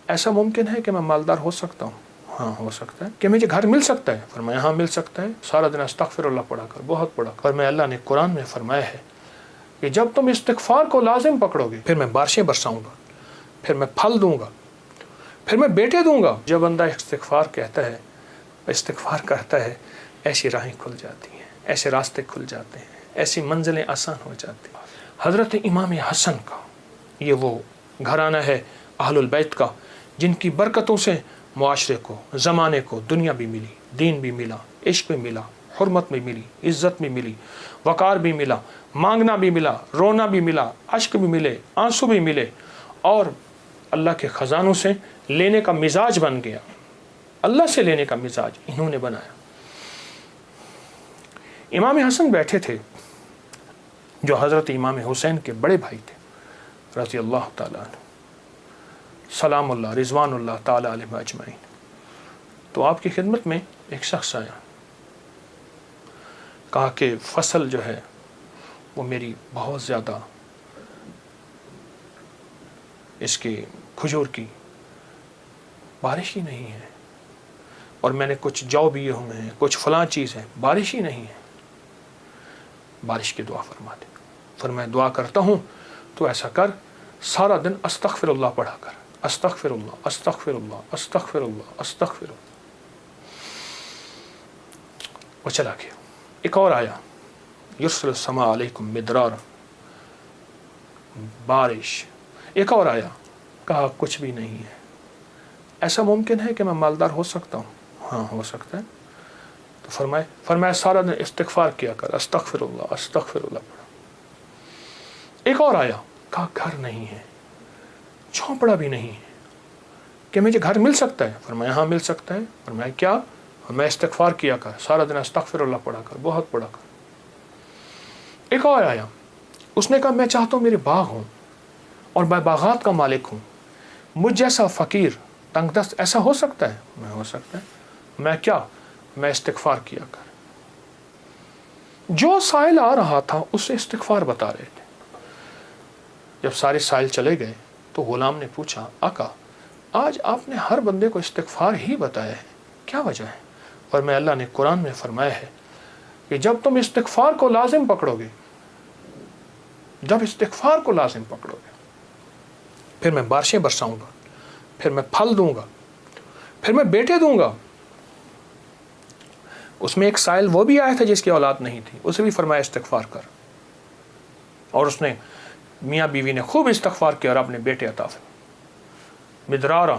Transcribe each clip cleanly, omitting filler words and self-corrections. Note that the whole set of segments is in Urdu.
ایسا ممکن ہے کہ میں مالدار ہو سکتا ہوں؟ ہاں ہو سکتا ہے۔ کہ مجھے گھر مل سکتا ہے؟ فرمایا ہاں مل سکتا ہے، سارا دن استغفر اللہ پڑھا کر، بہت پڑھا کر۔ فرمایا اللہ نے قرآن میں فرمایا ہے کہ جب تم استغفار کو لازم پکڑو گے پھر میں بارشیں برساؤں گا، پھر میں پھل دوں گا، پھر میں بیٹے دوں گا۔ جب بندہ استغفار کہتا ہے، استغفار کرتا ہے، ایسی راہیں کھل جاتی ہیں، ایسے راستے کھل جاتے ہیں، ایسی منزلیں آسان ہو جاتی ہیں۔ حضرت امام حسن کا یہ وہ گھرانہ ہے اہل البیت کا، جن کی برکتوں سے معاشرے کو، زمانے کو دنیا بھی ملی، دین بھی ملا، عشق بھی ملا، حرمت بھی ملی، عزت بھی ملی، وقار بھی ملا، مانگنا بھی ملا، رونا بھی ملا، اشک بھی ملے، آنسو بھی ملے، اور اللہ کے خزانوں سے لینے کا مزاج بن گیا۔ اللہ سے لینے کا مزاج انہوں نے بنایا۔ امام حسن بیٹھے تھے جو حضرت امام حسین کے بڑے بھائی تھے رضی اللہ تعالیٰ عنہ، سلام اللہ رضوان اللہ تعالیٰ علیہ اجمعین۔ تو آپ کی خدمت میں ایک شخص آیا، کہا کہ فصل جو ہے وہ میری بہت زیادہ، اس کی کھجور کی بارش ہی نہیں ہے، اور میں نے کچھ جو بیے ہوئے ہیں، کچھ فلاں چیز ہے، بارش ہی نہیں ہے، بارش کی دعا فرما دے۔ فرمایا دعا کرتا ہوں تو ایسا کر، سارا دن استغفر اللہ پڑھا کر، استغفر اللہ استغفر اللہ استغفر اللہ استغفر اللہ۔ وہ چلا گیا۔ ایک اور آیا، یرسل السماء علیکم مدرار، بارش۔ ایک اور آیا، کہا کچھ بھی نہیں ہے۔ ایسا ممکن ہے کہ میں مالدار ہو سکتا ہوں؟ ہاں ہو سکتا ہے۔ تو فرمایا سارا دن استغفار کیا کر، استغفر اللہ استغفر اللہ پڑھا۔ ایک اور آیا، کہا گھر نہیں ہے، جھونپڑا بھی نہیں ہے، کہ مجھے گھر مل سکتا ہے؟ فرمایا ہاں مل سکتا ہے۔ فرمایا کیا؟ میں استغفار کیا کر، سارا دن استغفر اللہ پڑھا کر، بہت پڑھا کر۔ ایک اور آیا، اس نے کہا میں چاہتا ہوں میرے باغ ہوں اور میں باغات کا مالک ہوں، مجھ جیسا فقیر تنگ دست ایسا ہو سکتا ہے؟ میں ہو سکتا ہے۔ میں کیا؟ میں استغفار کیا کر۔ جو سائل آ رہا تھا اسے استغفار بتا رہے تھے۔ جب سارے سائل چلے گئے تو غلام نے پوچھا آقا آج آپ نے ہر بندے کو استغفار ہی بتایا ہے، کیا وجہ ہے؟ اور میں اللہ نے قرآن میں فرمایا ہے کہ جب تم استغفار کو لازم پکڑو گے، جب استغفار کو لازم پکڑو گے پھر میں بارشیں برساؤں گا، پھر میں پھل دوں گا، پھر میں بیٹے دوں گا۔ اس میں ایک سائل وہ بھی آیا تھا جس کی اولاد نہیں تھی، اسے بھی فرمایا استغفار کر، اور اس نے میاں بیوی نے خوب استغفار کیا اور اپنے بیٹے عطا فرمائے۔ مدرارا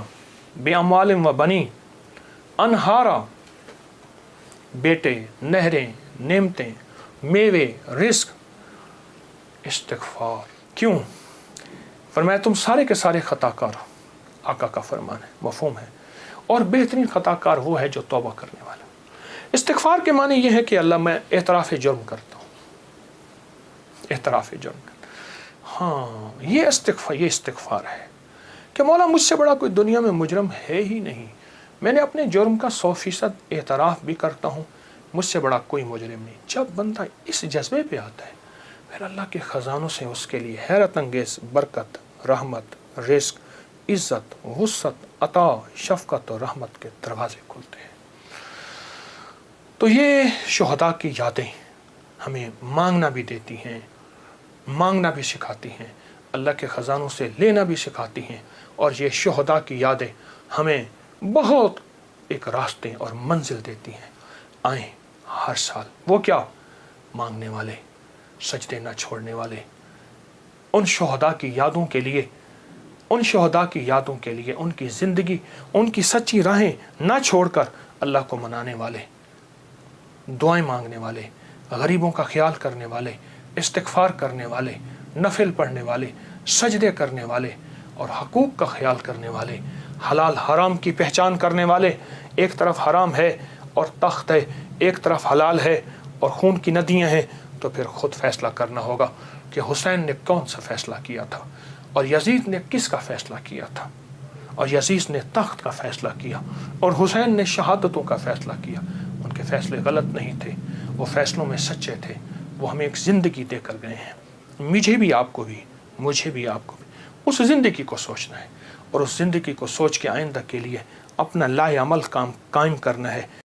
بے اموال و بنی، انہارا، بیٹے، نہریں، نعمتیں، میوے، رزق، استغفار۔ کیوں؟ فرمایا تم سارے کے سارے خطا کار ہو، آقا کا فرمان ہے، مفہوم ہے، اور بہترین خطا کار وہ ہے جو توبہ کرنے والا۔ استغفار کے معنی یہ ہے کہ اللہ میں اعتراف جرم کرتا ہوں، اعتراف جرم کرتا ہوں۔ ہاں یہ استغفار ہے کہ مولا مجھ سے بڑا کوئی دنیا میں مجرم ہے ہی نہیں، میں نے اپنے جرم کا 100% اعتراف بھی کرتا ہوں، مجھ سے بڑا کوئی مجرم نہیں۔ جب بندہ اس جذبے پہ آتا ہے پھر اللہ کے خزانوں سے اس کے لیے حیرت انگیز برکت، رحمت، رزق، عزت، وسعت، عطا، شفقت اور رحمت کے دروازے کھلتے ہیں۔ تو یہ شہداء کی یادیں ہمیں مانگنا بھی دیتی ہیں، مانگنا بھی سکھاتی ہیں، اللہ کے خزانوں سے لینا بھی سکھاتی ہیں، اور یہ شہداء کی یادیں ہمیں بہت ایک راستے اور منزل دیتی ہیں۔ آئیں ہر سال، وہ کیا؟ مانگنے والے، سجدے نہ چھوڑنے والے، ان شہداء کی یادوں کے لیے، ان شہداء کی یادوں کے لیے ان کی زندگی، ان کی سچی راہیں نہ چھوڑ کر اللہ کو منانے والے، دعائیں مانگنے والے، غریبوں کا خیال کرنے والے، استغفار کرنے والے، نفل پڑھنے والے، سجدے کرنے والے، اور حقوق کا خیال کرنے والے، حلال حرام کی پہچان کرنے والے۔ ایک طرف حرام ہے اور تخت ہے، ایک طرف حلال ہے اور خون کی ندیاں ہیں، تو پھر خود فیصلہ کرنا ہوگا کہ حسین نے کون سا فیصلہ کیا تھا اور یزید نے کس کا فیصلہ کیا تھا، اور یزید نے تخت کا فیصلہ کیا اور حسین نے شہادتوں کا فیصلہ کیا۔ ان کے فیصلے غلط نہیں تھے، وہ فیصلوں میں سچے تھے، وہ ہمیں ایک زندگی دے کر گئے ہیں۔ مجھے بھی آپ کو بھی، مجھے بھی آپ کو بھی اس زندگی کو سوچنا ہے اور اس زندگی کو سوچ کے آئندہ کے لیے اپنا لائے عمل کام قائم کرنا ہے.